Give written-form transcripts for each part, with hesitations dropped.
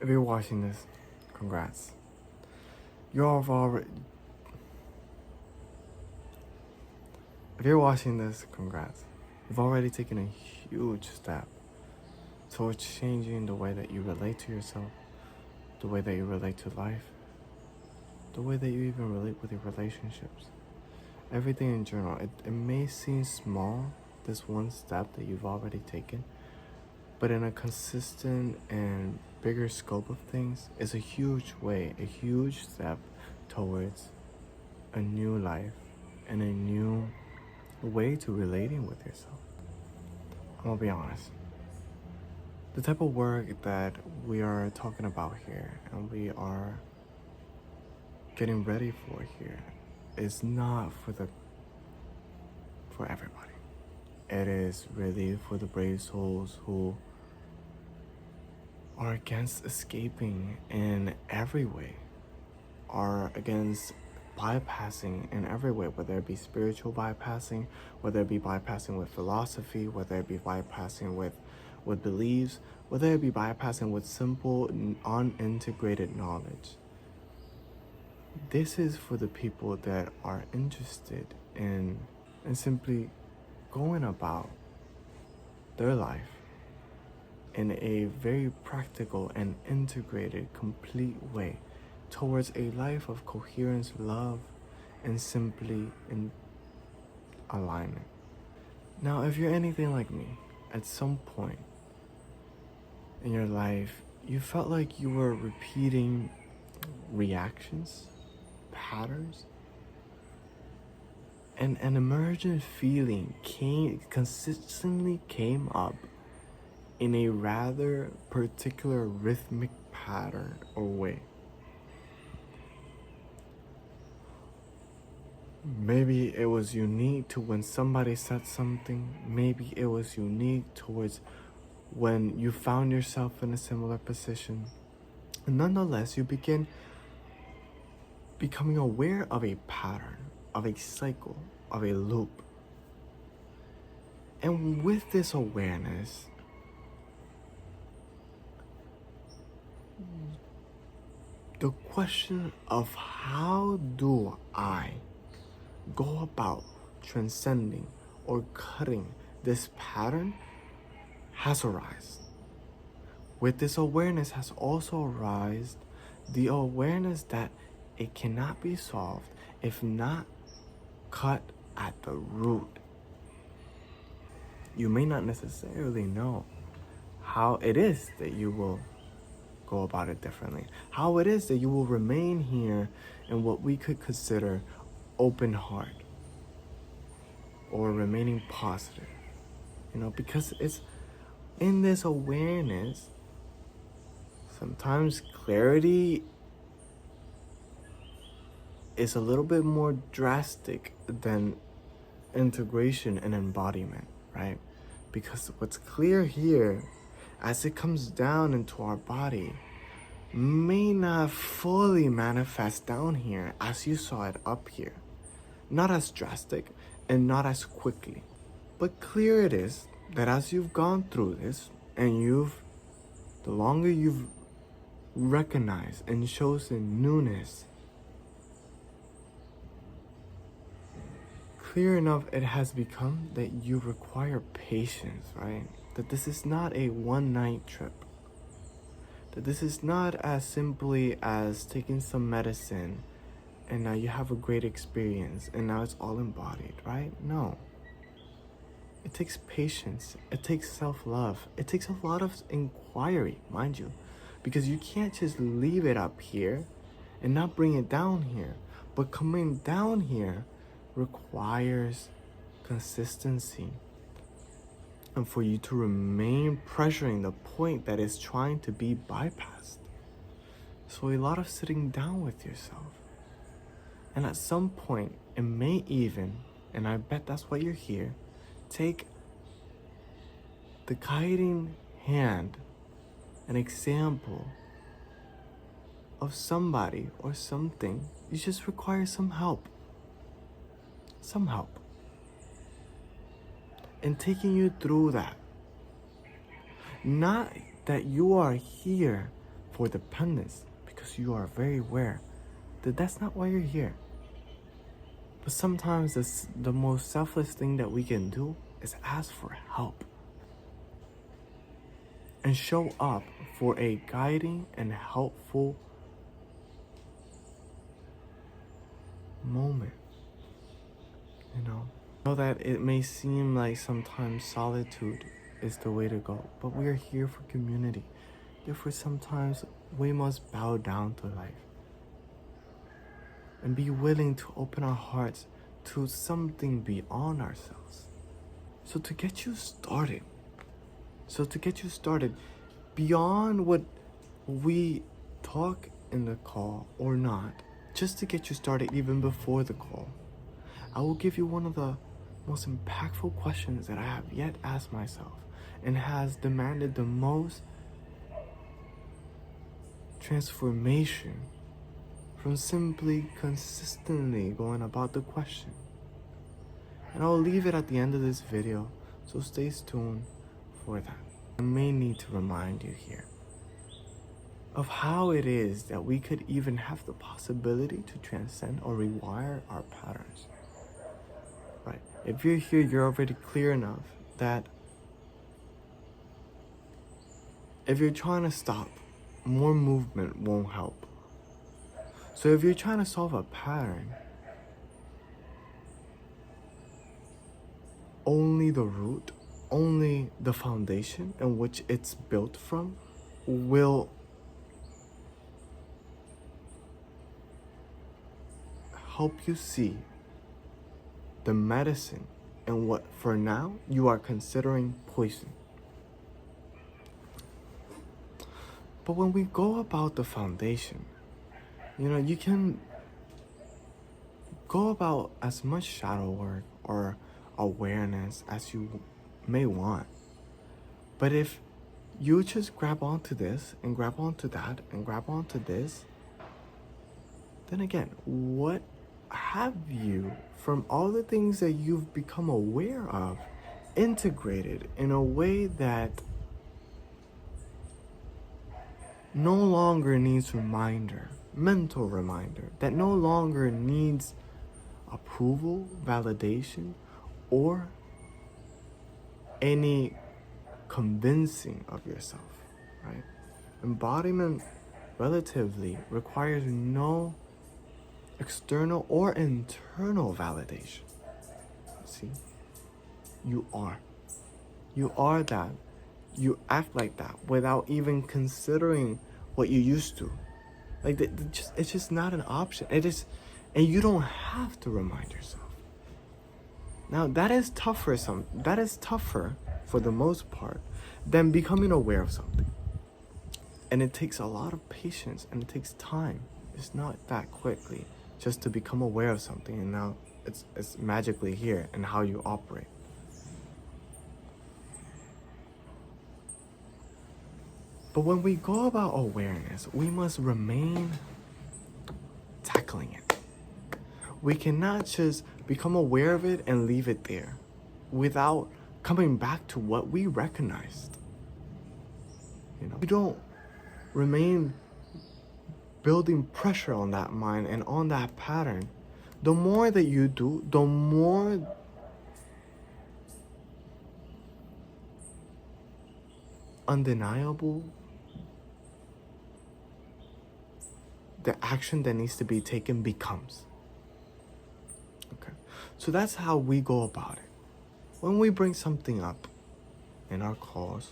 If you're watching this, congrats. You've already. If you're watching this, congrats. You've already taken a huge step towards changing the way that you relate to yourself, the way that you relate to life, the way that you even relate with your relationships. Everything in general. It may seem small, this one step that you've already taken, but in a consistent and bigger scope of things, it's a huge way, a huge step towards a new life and a new way to relating with yourself. I'm gonna be honest. The type of work that we are talking about here and we are getting ready for here is not for everybody. It is really for the brave souls who are against escaping in every way, are against bypassing in every way, whether it be spiritual bypassing, whether it be bypassing with philosophy, whether it be bypassing with beliefs, whether it be bypassing with simple, unintegrated knowledge. This is for the people that are interested in simply going about their life in a very practical and integrated, complete way towards a life of coherence, love, and simply in alignment. Now, if you're anything like me, at some point in your life, you felt like you were repeating reactions, patterns, and an emergent feeling consistently came up in a rather particular rhythmic pattern or way. Maybe it was unique to when somebody said something. Maybe it was unique towards when you found yourself in a similar position. And nonetheless, you begin becoming aware of a pattern, of a cycle, of a loop. And with this awareness, the question of how do I go about transcending or cutting this pattern has arisen. With this awareness has also arisen the awareness that it cannot be solved if not cut at the root. You may not necessarily know how it is that you will go about it differently, how it is that you will remain here in what we could consider open heart or remaining positive, because it's in this awareness. Sometimes clarity is a little bit more drastic than integration and embodiment, right? Because what's clear here, as it comes down into our body, may not fully manifest down here as you saw it up here. Not as drastic and not as quickly. But clear it is that as you've gone through this and the longer you've recognized and chosen newness, clear enough it has become that you require patience, right? That this is not a one-night trip. That this is not as simply as taking some medicine and now you have a great experience and now it's all embodied, right? No. It takes patience. It takes self-love. It takes a lot of inquiry, mind you, because you can't just leave it up here and not bring it down here. But coming down here requires consistency and for you to remain pressuring the point that is trying to be bypassed. So a lot of sitting down with yourself. And at some point, it may even, and I bet that's why you're here, take the guiding hand, an example of somebody or something. You just require some help. Some help. And taking you through that. Not that you are here for dependence because you are very aware that that's not why you're here. But sometimes the most selfless thing that we can do is ask for help and show up for a guiding and helpful moment. I know that it may seem like sometimes solitude is the way to go, but we are here for community. Therefore, sometimes we must bow down to life and be willing to open our hearts to something beyond ourselves. So to get you started, beyond what we talk in the call or not, just to get you started even before the call, I will give you one of the most impactful questions that I have yet asked myself and has demanded the most transformation from simply consistently going about the question. And I'll leave it at the end of this video, so stay tuned for that. I may need to remind you here of how it is that we could even have the possibility to transcend or rewire our patterns. Right? If you're here, you're already clear enough that if you're trying to stop, more movement won't help. So if you're trying to solve a pattern, only the root, only the foundation in which it's built from will help you see the medicine in what for now you are considering poison. But when we go about the foundation, you can go about as much shadow work or awareness as you may want. But if you just grab onto this and grab onto that and grab onto this, then again, what have you, from all the things that you've become aware of, integrated in a way that no longer needs mental reminder, that no longer needs approval, validation, or any convincing of yourself, right? Embodiment relatively requires no external or internal validation. See, you are that. You act like that without even considering what you used to. Like it's just not an option. It is, and you don't have to remind yourself. Now that is tougher for the most part than becoming aware of something. And it takes a lot of patience and it takes time. It's not that quickly just to become aware of something and now it's magically here and how you operate. But when we go about awareness, we must remain tackling it. We cannot just become aware of it and leave it there without coming back to what we recognized. You don't remain building pressure on that mind and on that pattern. The more that you do, the more undeniable the action that needs to be taken becomes. Okay, so that's how we go about it. When we bring something up in our calls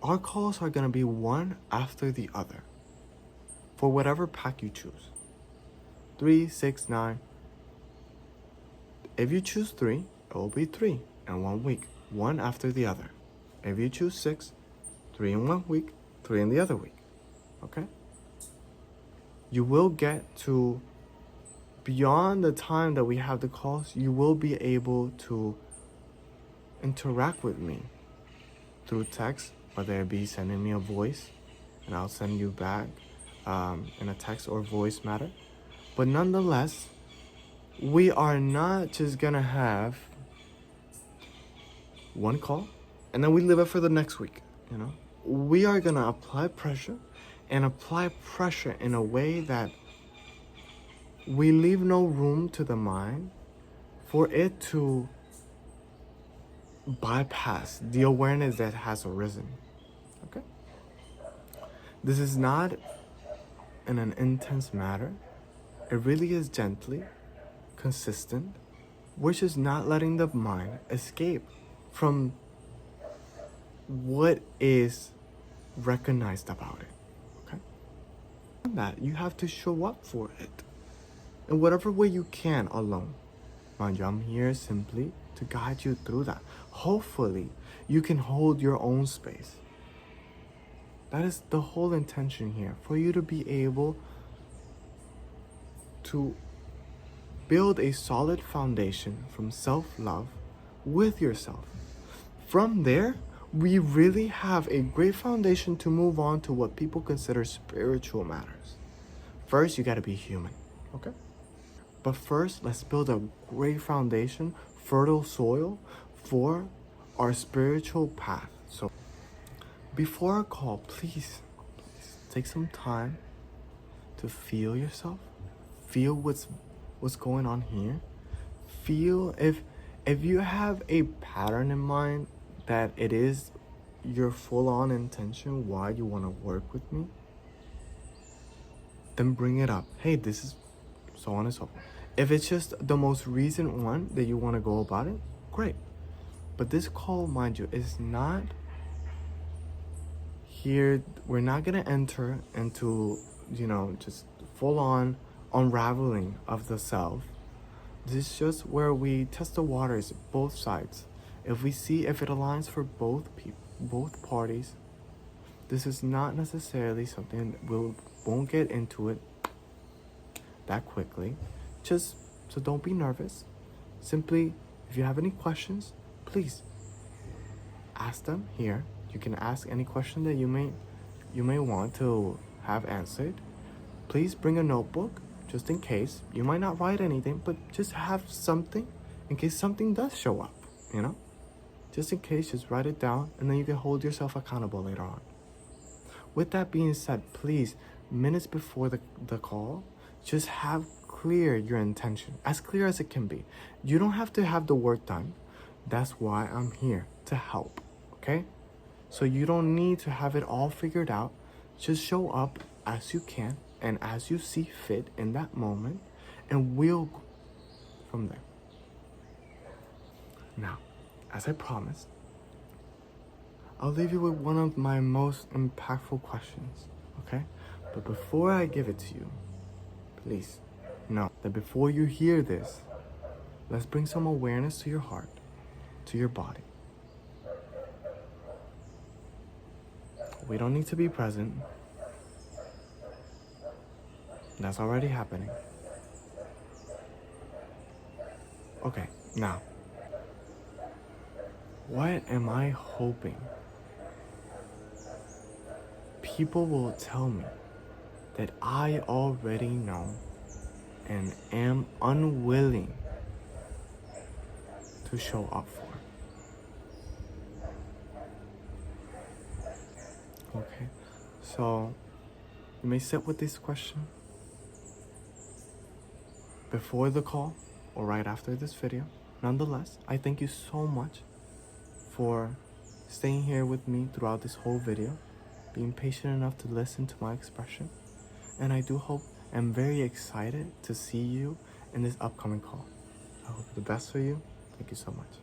are going to be one after the other for whatever pack you choose. 3, 6, 9. If you choose 3, it will be 3 in 1 week, one after the other. If you choose 6, 3 in 1 week, 3 in the other week. Okay? You will get to, beyond the time that we have the calls, you will be able to interact with me through text, whether it be sending me a voice, and I'll send you back in a text or voice matter. But nonetheless, we are not just gonna have one call and then we leave it for the next week, we are gonna apply pressure and apply pressure in a way that we leave no room to the mind for it to bypass the awareness that has arisen. Okay? This is not in an intense matter. It really is gently, consistent, which is not letting the mind escape from what is recognized about it. Okay? That you have to show up for it in whatever way you can alone. Mind you, I'm here simply to guide you through that. Hopefully, you can hold your own space. That is the whole intention here, for you to be able to build a solid foundation from self-love with yourself. From there, we really have a great foundation to move on to what people consider spiritual matters. First, you gotta be human, okay? But first, let's build a great foundation, fertile soil for our spiritual path. So before a call, please take some time to feel yourself, feel what's going on here. Feel if you have a pattern in mind that it is your full-on intention why you want to work with me, then bring it up. Hey, this is so on and so forth. If it's just the most recent one that you want to go about it, great. But this call, mind you, is not here. We're not going to enter into, just full-on unraveling of the self. This is just where we test the waters, both sides. If we see if it aligns for both people, both parties, this is not necessarily something we won't get into it that quickly. So don't be nervous. Simply, if you have any questions, please ask them here. You can ask any question that you may want to have answered. Please bring a notebook just in case. You might not write anything, but just have something in case something does show up, Just in case, just write it down, and then you can hold yourself accountable later on. With that being said, please, minutes before the call, just have clear your intention, as clear as it can be. You don't have to have the work done. That's why I'm here, to help, okay? So you don't need to have it all figured out. Just show up as you can and as you see fit in that moment, and we'll go from there. Now, as I promised, I'll leave you with one of my most impactful questions, okay? But before I give it to you, please know that before you hear this, let's bring some awareness to your heart, to your body. We don't need to be present. That's already happening. Okay, now, what am I hoping people will tell me that I already know and am unwilling to show up for? Okay, so you may sit with this question before the call or right after this video. Nonetheless, I thank you so much for staying here with me throughout this whole video, being patient enough to listen to my expression, and I do hope I'm very excited to see you in this upcoming call. I hope the best for you. Thank you so much.